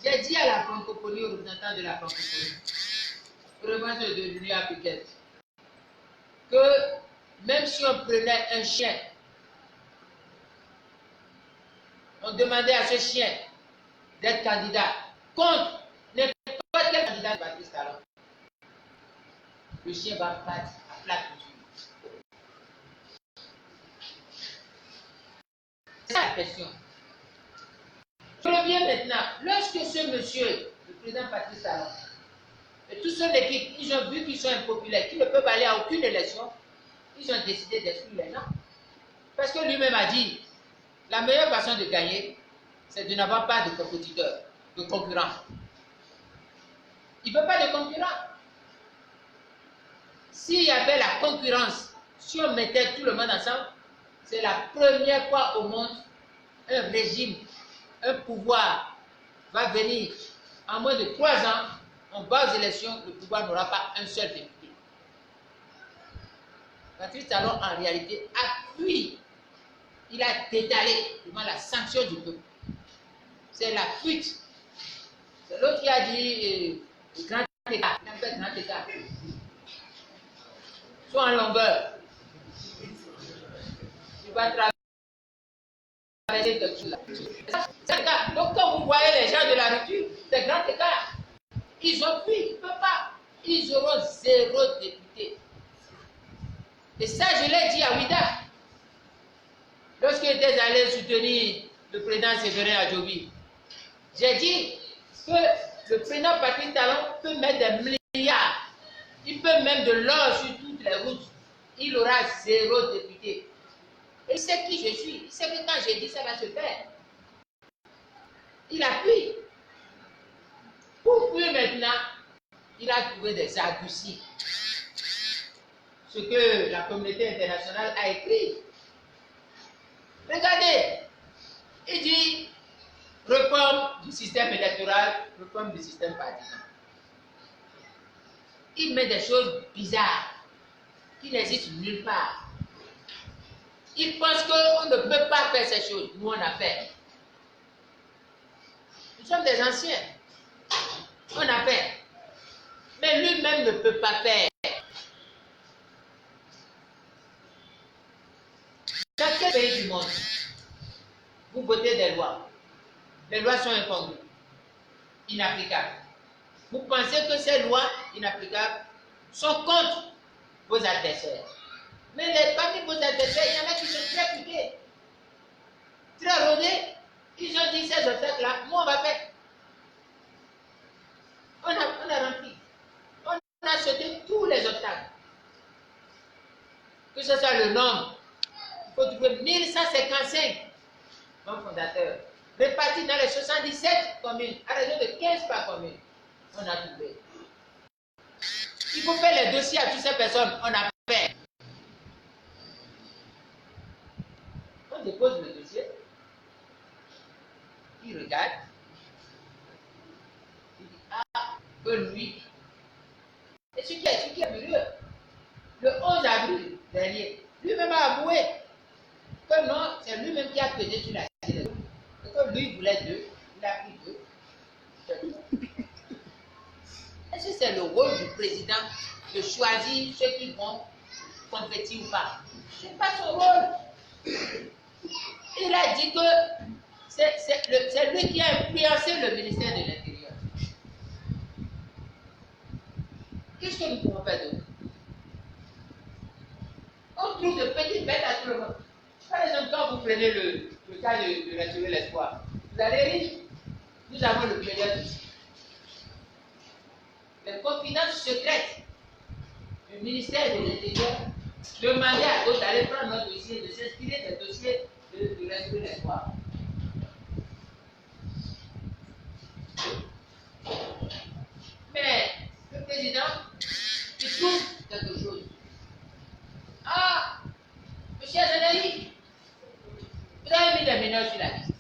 J'ai dit à la francophonie, aux représentants de la francophonie, vraiment de l'Union africaine, que même si on prenait un chien, on demandait à ce chien d'être candidat contre n'importe quel candidat de Patrice Talon, le chien va battre à plat couture. C'est ça la question. Je reviens maintenant. Lorsque ce monsieur, le président Patrice Talon, et toute son équipe, ils ont vu qu'ils sont impopulaires, qu'ils ne peuvent aller à aucune élection, ils ont décidé d'exclure les gens. Parce que lui-même a dit, la meilleure façon de gagner, c'est de n'avoir pas de compétiteurs, de concurrents. Il ne veut pas de concurrents. S'il y avait la concurrence, si on mettait tout le monde ensemble, c'est la première fois au monde, un régime, un pouvoir va venir en moins de 3 ans, on va aux élections, le pouvoir n'aura pas un seul député. Patrice Talon, en réalité, appuie, il a détalé devant la sanction du peuple. C'est la fuite. C'est l'autre qui a dit grand écart, il a fait grand écart. Soit en longueur. Tu vas traverser quelque chose là. Donc quand vous voyez les gens de la rupture, c'est grand écart. Ils ont fui, ils ne peuvent pas. Ils auront 0 député. Et ça, je l'ai dit à Ouida. Lorsqu'il était allé soutenir le président Séverin Adjobi, j'ai dit que le président Patrice Talon peut mettre des milliards. Il peut même de l'or sur toutes les routes. Il aura 0 député. Et il sait qui je suis. Il sait que quand j'ai dit ça va se faire. Il appuie. Pour fuir maintenant, il a trouvé des arguties. Ce que la communauté internationale a écrit. Regardez, il dit réforme du système électoral, réforme du système partisan. Il met des choses bizarres qui n'existent nulle part. Il pense qu'on ne peut pas faire ces choses. Nous, on a fait. Nous sommes des anciens. On a fait. Mais lui-même ne peut pas faire. Dans quel pays du monde, vous votez des lois. Les lois sont incongrues, inapplicables. Vous pensez que ces lois inapplicables sont contre vos adversaires. Mais parmi vos adversaires, il y en a qui sont très putés, très rodés. Ils ont dit ces obstacles-là, moi on va faire. On a rempli. On a sauté tous les obstacles. Que ce soit le nombre, il faut trouver 1155 membres fondateurs, répartis dans les 77 communes, à raison de 15 par commune. On a trouvé. Il faut faire les dossiers à toutes ces personnes, on a fait. On dépose le dossier, il regarde, il dit ah, que lui. Et ce qui est curieux, le 11 avril dernier, lui-même a avoué que non, c'est lui-même qui a pesé sur la sélection. Et que lui voulait 2, il a pris 2. C'est tout. Est-ce que c'est le rôle du président de choisir ceux qui vont compétir ou pas? Ce n'est pas son rôle. Il a dit que c'est lui qui a influencé le ministère de l'Intérieur. Qu'est-ce que nous pouvons faire d'autre? On trouve de petites bêtes à tout le monde. Par exemple, quand vous prenez le cas de restaurer l'espoir, vous allez lire, nous avons le meilleur ici. Les confidences secrètes du ministère de l'Intérieur demandaient à d'autres d'aller prendre notre dossier, de s'inspirer des dossiers de restaurer l'espoir. Mais le président, il trouve quelque chose. Ah, monsieur Zenali, vous avez mis des mineurs sur la liste.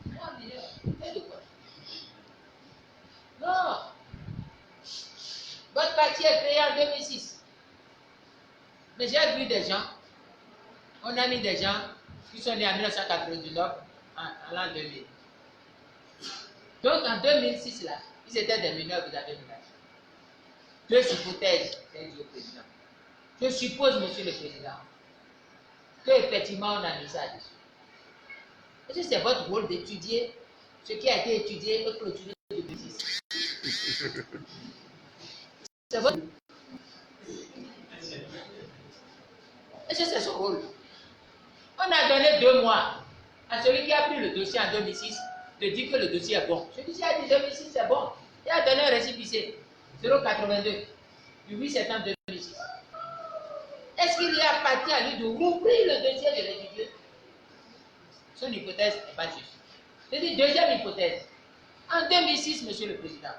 Non, mineurs, mais de quoi? Non. Votre parti est créé en 2006. Mais j'ai vu des gens, on a mis des gens qui sont nés en 1999, en l'an 2000. Donc en 2006, là, ils étaient des mineurs, vous avez ménagé. Deux hypothèses, c'est dit au président. Je suppose, monsieur le président, qu'effectivement on a mis ça dessus. Est-ce que c'est votre rôle d'étudier ce qui a été étudié et clôturé en 2006? C'est votre. Est-ce que c'est son rôle? On a donné 2 mois à celui qui a pris le dossier en 2006 de dire que le dossier est bon. Celui qui a dit 2006 c'est bon. Il a donné un récépissé 082 du 8 septembre 2006. Est-ce qu'il y a parti à lui de rouvrir le dossier de l'étudier? Son hypothèse n'est pas juste. C'est dit, deuxième hypothèse. En 2006, monsieur le président,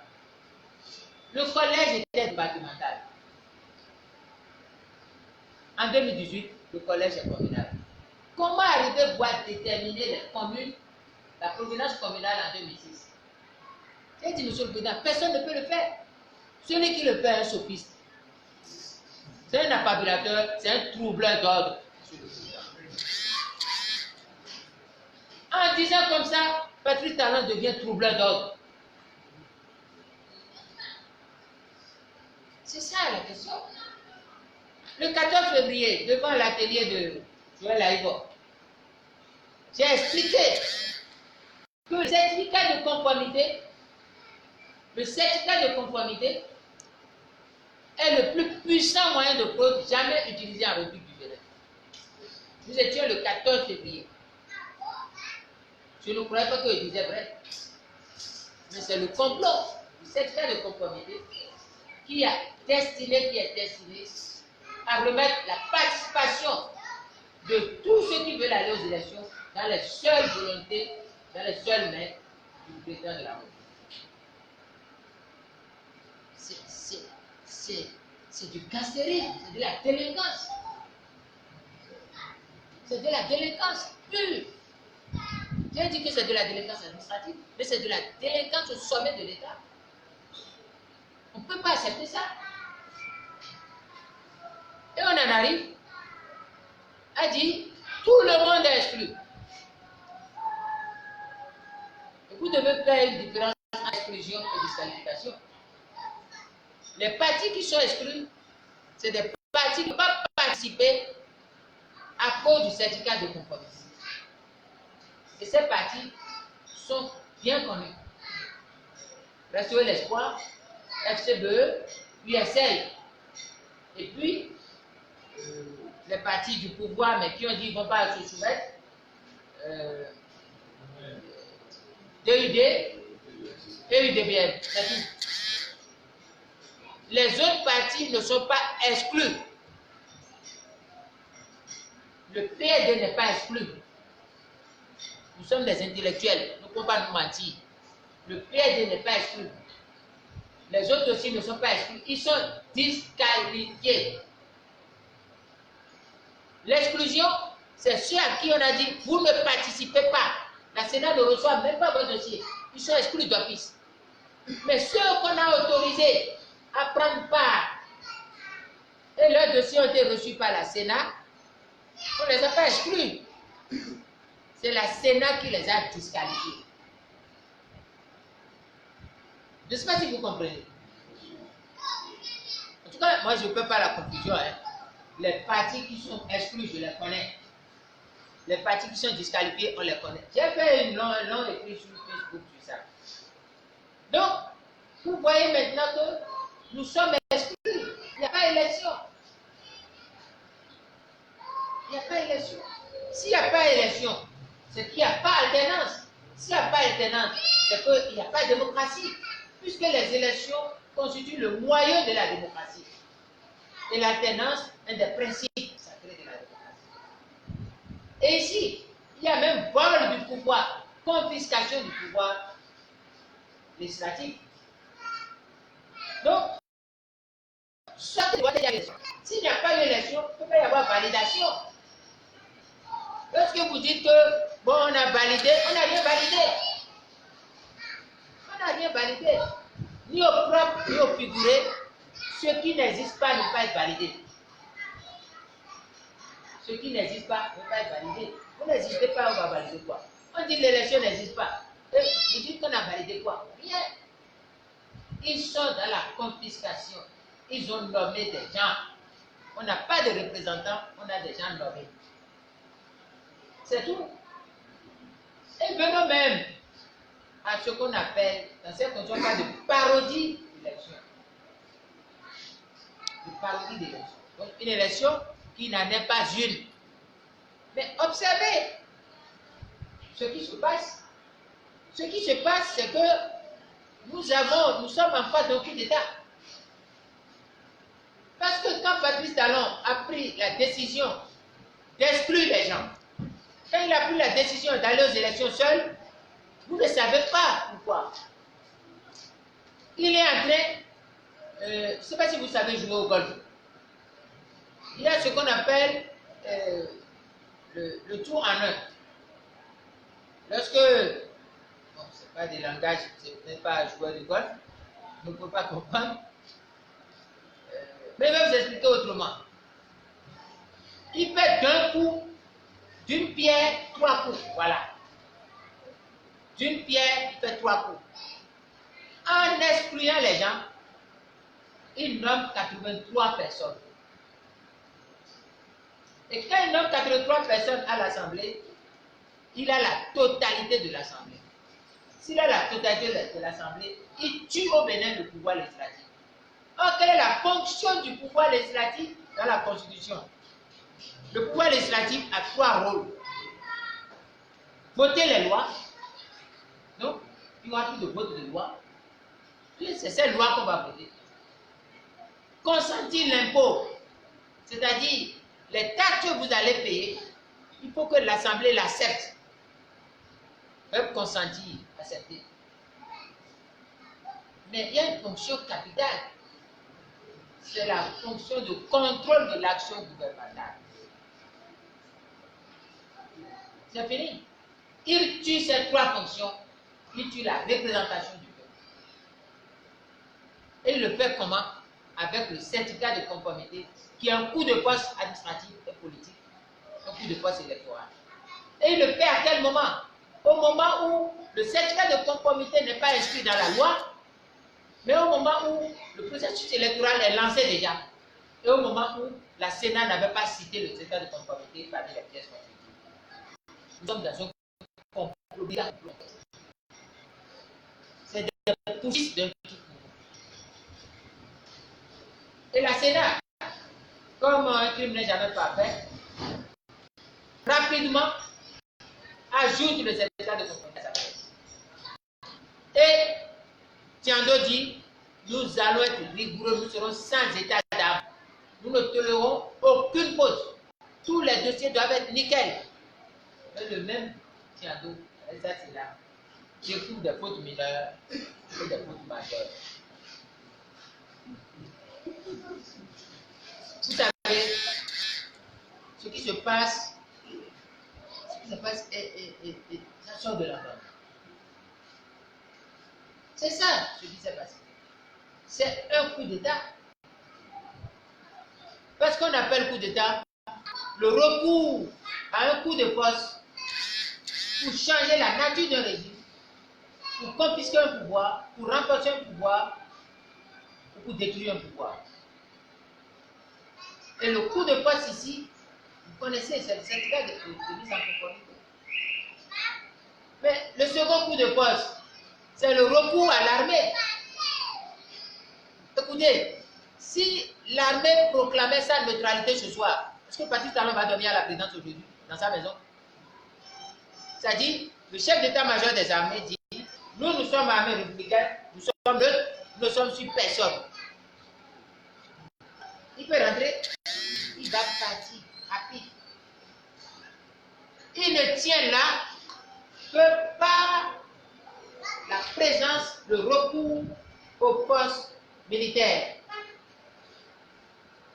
le collège était départemental. En 2018, le collège est communal. Comment arriver à pouvoir déterminer les communes, la provenance communale en 2006? J'ai dit, monsieur le président, personne ne peut le faire. Celui qui le fait est un sophiste. C'est un affabulateur, c'est un troubleur d'ordre. En disant comme ça, Patrice Talon devient troubleur d'ordre. C'est ça la question. Le 14 février, devant l'atelier de Joël Aïbo, j'ai expliqué que le certificat de conformité est le plus puissant moyen de fraude jamais utilisé en République du Bénin. Nous étions le 14 février. Je ne croyais pas que je disais vrai. Mais c'est le complot du certificat de conformité qui est destiné à remettre la participation de tous ceux qui veulent aller aux élections dans les seules volontés, dans les seules mains du président de la République. C'est du gastérisme, c'est de la délinquance. C'est de la délinquance pure. J'ai dit que c'est de la délinquance administrative, mais c'est de la délinquance au sommet de l'État. On ne peut pas accepter ça. Et on en arrive à dire tout le monde est exclu. Et vous devez faire une différence entre exclusion et disqualification. Les partis qui sont exclus, c'est des partis qui ne peuvent pas participer à cause du certificat de conformité. Et ces partis sont bien connus. Restaurer l'espoir, FCBE, USL. Et puis, les partis du pouvoir, mais qui ont dit qu'ils ne vont pas se soumettre, DUD et UDBM. C'est tout. Les autres partis ne sont pas exclus. Le PRD n'est pas exclu. Nous sommes des intellectuels, nous ne pouvons pas nous mentir. Le PRD n'est pas exclu. Les autres aussi ne sont pas exclus. Ils sont disqualifiés. L'exclusion, c'est ceux à qui on a dit, vous ne participez pas. La Sénat ne reçoit même pas votre dossier. Ils sont exclus d'office. Mais ceux qu'on a autorisés à prendre part et leurs dossiers ont été reçus par la Sénat, on ne les a pas exclus. C'est la Sénat qui les a disqualifiés. Je ne sais pas si vous comprenez. En tout cas, moi je ne peux pas la confusion. Les partis qui sont exclus, je les connais. Les partis qui sont disqualifiés, on les connaît. J'ai fait un long écrit sur Facebook sur ça. Donc, vous voyez maintenant que nous sommes exclus. Il n'y a pas élection. Il n'y a pas élection. S'il n'y a pas élection, c'est qu'il n'y a pas alternance. S'il n'y a pas alternance, c'est qu'il n'y a pas démocratie. Puisque les élections constituent le moyen de la démocratie. Et l'alternance est un des principes sacrés de la démocratie. Et ici, il y a même vol du pouvoir, confiscation du pouvoir législatif. Donc, s'il n'y a pas d'élection, il ne peut pas y avoir validation. Lorsque vous dites que, bon, on a validé, on n'a rien validé. On n'a rien validé. Ni au propre, ni au figuré, ce qui n'existe pas ne peut pas être validé. Ce qui n'existe pas ne peut pas être validé. Vous n'existez pas, on va valider quoi? On dit l'élection n'existe pas. Et vous dites qu'on a validé quoi? Rien. Ils sont dans la confiscation. Ils ont nommé des gens. On n'a pas de représentants, on a des gens nommés. C'est tout. Et venons même à ce qu'on appelle, dans cette condition, pas de parodie d'élection. De parodie d'élection. Donc, une élection qui n'en est pas une. Mais observez ce qui se passe. Ce qui se passe, c'est que nous sommes en face d'un coup d'État. Parce que quand Patrice Talon a pris la décision d'exclure les gens, quand il a pris la décision d'aller aux élections seul, vous ne savez pas pourquoi. Il est en train, je ne sais pas si vous savez jouer au golf. Il y a ce qu'on appelle le tour en un. Lorsque, bon, ce n'est pas des langages, ce n'est pas joueur de golf, vous ne pouvez pas comprendre. Mais je vais vous expliquer autrement. Il fait d'un coup, d'une pierre, 3 coups. Voilà. D'une pierre, il fait 3 coups. En excluant les gens, il nomme 83 personnes. Et quand il nomme 83 personnes à l'Assemblée, il a la totalité de l'Assemblée. S'il a la totalité de l'Assemblée, il tue au Bénin le pouvoir législatif. Or, quelle est la fonction du pouvoir législatif dans la Constitution? Le pouvoir législatif a 3 rôles. Voter les lois. Donc, il n'y aura plus de vote de loi. C'est ces lois qu'on va voter. Consentir l'impôt, c'est-à-dire les taxes que vous allez payer, il faut que l'Assemblée l'accepte. Même consentir, accepter. Mais il y a une fonction capitale. C'est la fonction de contrôle de l'action gouvernementale. C'est fini. Il tue ces 3 fonctions. Il tue la représentation du peuple. Et il le fait comment? Avec le certificat de conformité, qui est un coup de poste administratif et politique, un coup de poste électoral. Et il le fait à quel moment? Au moment où le certificat de conformité n'est pas inscrit dans la loi, mais au moment où le processus électoral est lancé déjà, et au moment où la Sénat n'avait pas cité le certificat de conformité parmi les pièces constitutives. Nous sommes dans un complot. C'est des poursuites d'un tout. Et la Sénat, comme un crime n'est jamais parfait, rapidement ajoute le certificat de conformité à sa pièce. Et Tiando dit, nous allons être rigoureux, nous serons sans état d'âme. Nous ne tolérons aucune faute. Tous les dossiers doivent être nickel. Mais le même Tiando, ça c'est là, découvre des fautes mineures et des fautes majeures. Vous savez, ce qui se passe, ça sort de la norme. C'est ça ce qui s'est passé. C'est un coup d'État. Parce qu'on appelle coup d'État le recours à un coup de force pour changer la nature d'un régime, pour confisquer un pouvoir, pour renforcer un pouvoir, ou pour détruire un pouvoir. Et le coup de force ici, vous connaissez, c'est le certificat de mise en conformité. Mais le second coup de force, c'est le recours à l'armée. Écoutez, si l'armée proclamait sa neutralité ce soir, est-ce que Patrice Talon va dormir à la présidence aujourd'hui, dans sa maison? C'est-à-dire, le chef d'état-major des armées dit, nous sommes armée républicaine, nous sommes neutres, nous sommes sur personne. Il peut rentrer, il va partir rapide. Il ne tient là que par la présence, le recours aux forces militaires.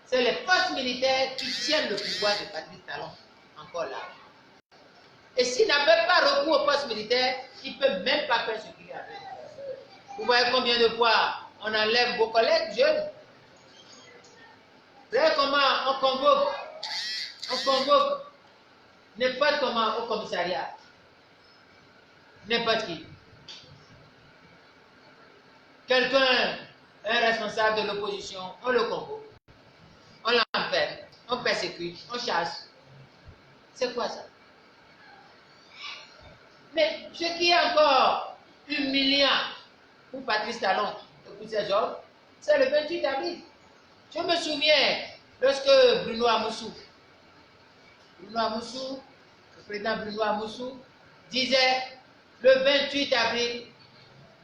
C'est les forces militaires qui tiennent le pouvoir de Patrice Talon encore là. Et s'il n'avait pas recours aux forces militaires, il ne peut même pas faire ce qu'il a fait. Vous voyez combien de fois on enlève vos collègues jeunes. Vous voyez comment on convoque n'importe comment au commissariat. n'importe qui. Quelqu'un, un responsable de l'opposition, on le convoque, on l'enferme, on persécute, on chasse. C'est quoi ça? Mais ce qui est encore humiliant pour Patrice Talon et pour ses hommes, c'est le 28 avril. Je me souviens, lorsque Bruno Amoussou, le président Bruno Amoussou, disait le 28 avril,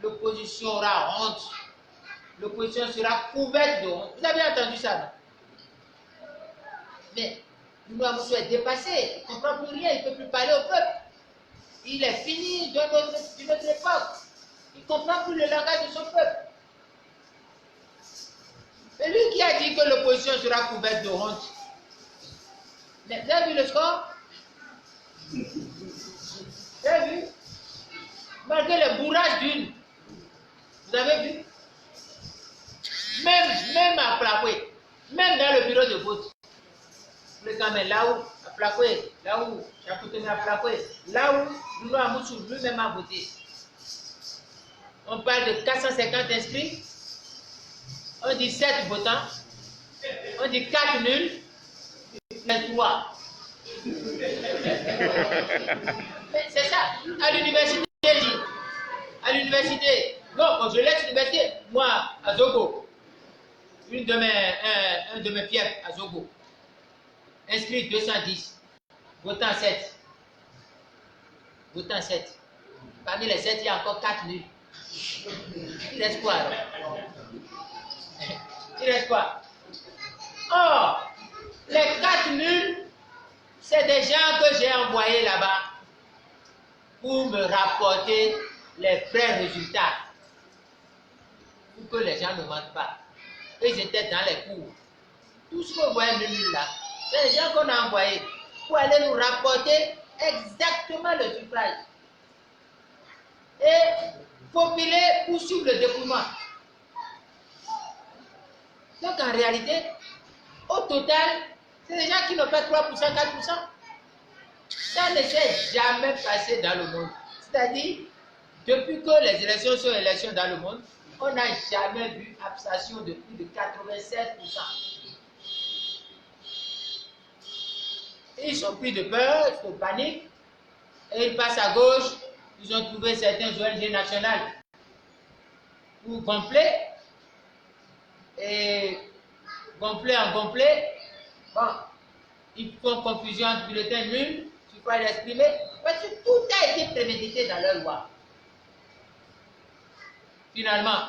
l'opposition aura honte. L'opposition sera couverte de honte. Vous avez entendu ça, non? Mais Bruno Amoussou est dépassé, il ne comprend plus rien, il ne peut plus parler au peuple. Il est fini de notre époque. Il ne comprend plus le langage de son peuple. C'est lui qui a dit que l'opposition sera couverte de honte. Mais vous avez vu le score? Vous avez vu? Malgré le bourrage d'une. Vous avez vu? Même à Plakoué, même dans le bureau de vote, le gamin là où, à Plakoué, là où, Chapoutemé à Plakoué, là où Bruno Amoussou lui-même a voté. On parle de 450 inscrits, on dit 7 votants, on dit 4 nuls, 23. C'est ça. À l'université, à l'université, non, je laisse l'université, moi, à Zogo, un de mes fiefs à Zogo, inscrit 210, votant 7. Votant 7. Parmi les 7, il y a encore 4 nuls. Il reste quoi alors? Il reste quoi? Or, les 4 nuls, c'est des gens que j'ai envoyés là-bas pour me rapporter les vrais résultats. Pour que les gens ne mentent pas. Ils étaient dans les cours. Tout ce que vous voyez nul là, c'est les gens qu'on a envoyés pour aller nous rapporter exactement le suffrage. Et populer pour suivre le dépouillement. Donc en réalité, au total, c'est des gens qui n'ont pas 3%, 4%. Ça ne s'est jamais passé dans le monde. C'est-à-dire, depuis que les élections sont élections dans le monde, on n'a jamais vu abstention de plus de 87%. Ils sont pris de peur, ils sont paniques, et ils passent à gauche. Ils ont trouvé certains ONG nationales pour gonfler, et gonfler en gonfler. Bon, ils font confusion entre bulletins nuls, suffrage exprimé, parce que tout a été prémédité dans leur loi. Finalement,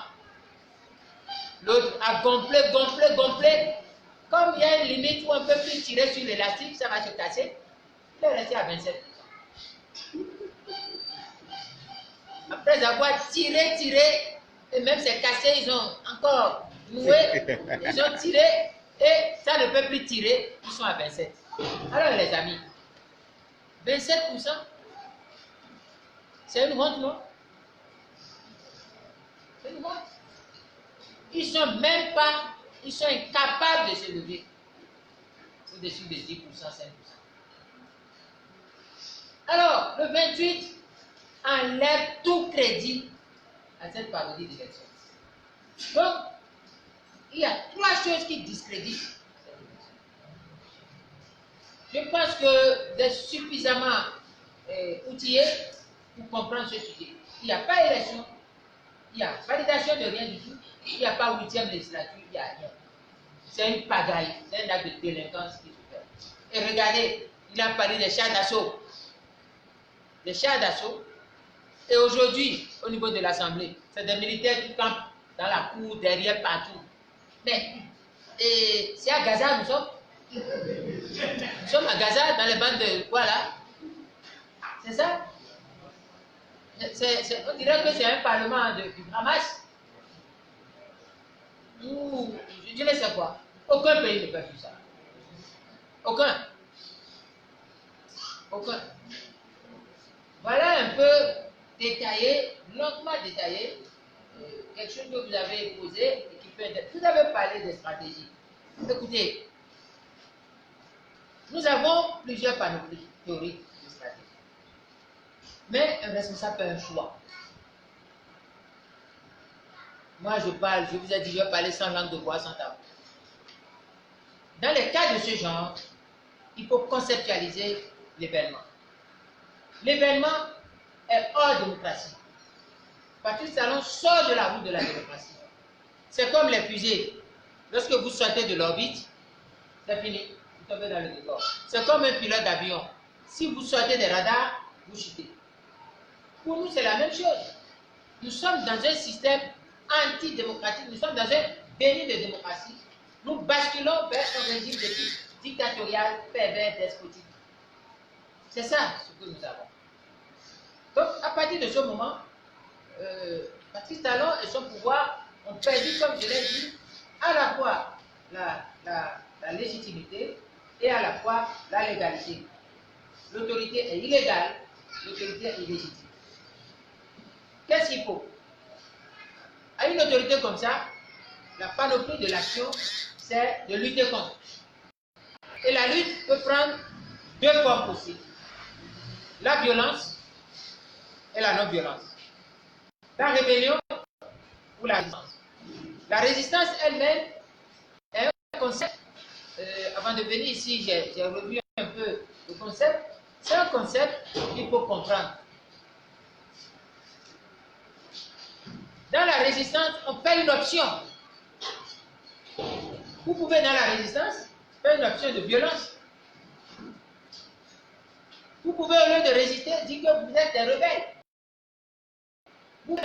l'autre a gonflé. Comme il y a une limite où on ne peut plus tirer sur l'élastique, ça va se casser. Il est resté à 27%. Après avoir tiré, et même c'est cassé, ils ont encore noué, ils ont tiré, et ça ne peut plus tirer, ils sont à 27%. Alors les amis, 27%, c'est une honte, non? C'est une honte. Ils sont même pas, ils sont incapables de se lever au-dessus de 10%, 5%. Alors, le 28 enlève tout crédit à cette parodie d'élection. Donc, il y a 3 choses qui discréditent cette élection. Je pense que vous êtes suffisamment outillés pour comprendre ce sujet. Il n'y a pas élection, il n'y a validation de rien du tout, il n'y a pas 8e législature, il n'y a rien. C'est une pagaille, c'est un acte de délinquance qui se fait. Et regardez, il a parlé des chars d'assaut. Les chars d'assaut. Et aujourd'hui, au niveau de l'Assemblée, c'est des militaires qui campent dans la cour, derrière, partout. Mais, c'est à Gaza, nous sommes. Nous sommes à Gaza, dans les bandes de quoi là? C'est ça? On dirait que c'est un parlement du Hamas. Ou, je ne sais quoi. Aucun pays ne peut faire ça. Aucun. Voilà un peu détaillé, longuement détaillé, quelque chose que vous avez posé et qui peut être. Vous avez parlé des stratégies. Écoutez, nous avons plusieurs panoplies théoriques de stratégie. Mais un responsable fait un choix. Moi, je parle, je vous ai dit, je vais parler sans langue de bois, sans tabou. Dans les cas de ce genre, il faut conceptualiser l'événement. L'événement est hors démocratie. Patrice Talon sort de la route de la démocratie. C'est comme les fusées. Lorsque vous sortez de l'orbite, c'est fini. Vous tombez dans le décor. C'est comme un pilote d'avion. Si vous sortez des radars, vous chutez. Pour nous, c'est la même chose. Nous sommes dans un système antidémocratique. Nous sommes dans un déni de démocratie. Nous basculons vers un régime de type dictatorial, pervers, despotique. C'est ça ce que nous avons. Donc, à partir de ce moment, Patrice Talon et son pouvoir ont perdu, comme je l'ai dit, à la fois la légitimité et à la fois la légalité. L'autorité est illégale, l'autorité est illégitime. Qu'est-ce qu'il faut? À une autorité comme ça, la panoplie de l'action, c'est de lutter contre. Et la lutte peut prendre deux formes possibles. La violence et la non-violence. La rébellion ou la résistance. La résistance elle-même est un concept. Avant de venir ici, j'ai revu un peu le concept. C'est un concept qu'il faut comprendre. Dans la résistance, on fait une option. Vous pouvez, dans la résistance, faire une option de violence. Vous pouvez, au lieu de résister, dire que vous êtes des rebelles. Vous